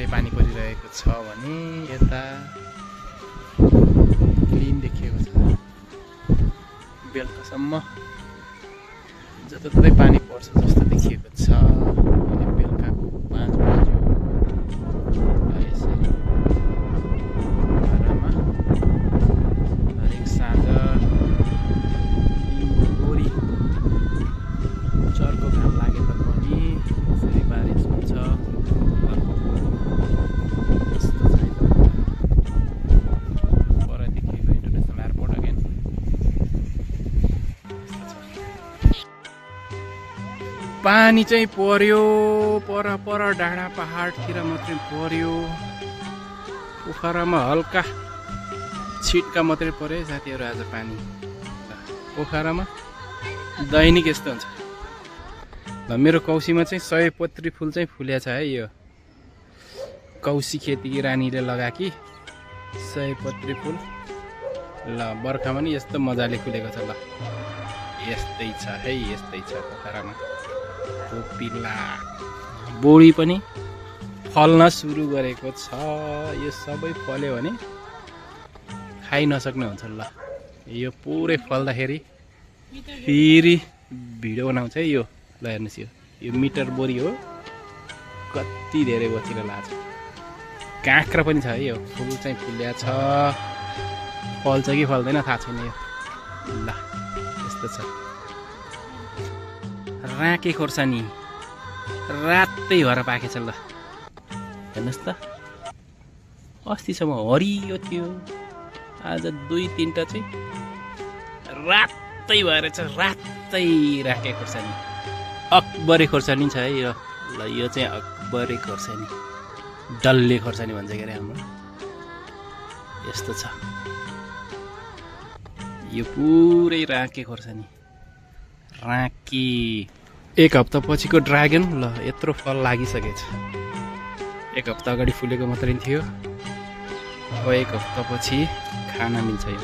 धेरै पानी परिरहेको छ भने यता क्लिन देखिएको छ। बेलुकासम्म जताततै पानी पर्छ जस्तो देखिएको छ। अनि बेलुकाको 5 बज्यो र यसरी पोखरामा हरेक साँझ दिनभरि चर्को घाम लागे तापनि यसरी बारिस हुन्छ। यस्तो छ पर देखिएको इन्टरनेसनल एयरपोर्ट अगेन। पानी चाहिँ पर्यो पर पर डाँडा पहाडतिर मात्रै पर्यो। पोखरामा हल्का छिटका मात्रै पर्यो है साथीहरू आज पानी। पोखरामा दैनिक यस्तो हुन्छ। ल मेरो कौसीमा चाहिँ सयपत्री फुल चाहिँ फुलेको छ है। यो कौसी खेती रानीले लगाएकी सयपत्री फुल। ल बर्खामा नि यस्तो मजाले फुलेको छ। ल यस्तै छ है, यस्तै छ पोखरामा। कोपिला बोडी पनि फल्न सुरु गरेको छ। यो सबै फल्यो भने खाइ नसक्ने हुन्छ। ल यो पुरै फल्दाखेरि फेरि भिडियो बनाउँछ है यो। ल हेर्नुहोस् यो मिटर बोरी हो, कति धेरै बसिन लाग्छ। काँक्रा पनि छ है। यो फुल चाहिँ फुल्या छ, फल्छ कि फल्दैन थाहा छैन यो। ल यस्तो छ। राँके खोर्सानी रातै भएर पाकेछ। ल हेर्नुहोस् त, अस्तिसम्म हरियो थियो, आज 2-3टा चाहिँ रातै भएर छ। रातै राँके खोर्सानी, अकबरे खोर्सानी छ है यो। ल यो चाहिँ अकबरे खोर्सानी, डल्ले खोर्सानी भन्छ के अरे हाम्रो। यस्तो छ यो पुरै राँके खोर्सानी। राँके 1 हप्ता पछिको ड्रागन। ल यत्रो फल लागिसकेछ। 1 हप्ता अगाडि फुलेको मात्रै थियो, अब 1 हप्ता पछि खान मिल्छ यो।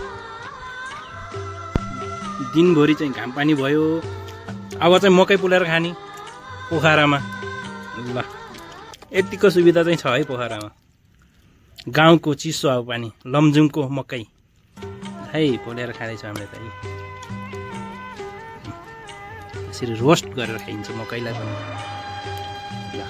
दिनभरि चाहिँ घाम पानी भयो। अब चाहिँ मकै पुलेर खाने पोखरामा। ल यतिको सुविधा चाहिँ छ है पोखरामा। गाउँको चिसो हावा पानी, लमजुङको मकै है पोलेर खाँदैछ हामीले त। यसरी रोस्ट गरेर खाइन्छ मकैलाई पनि। ल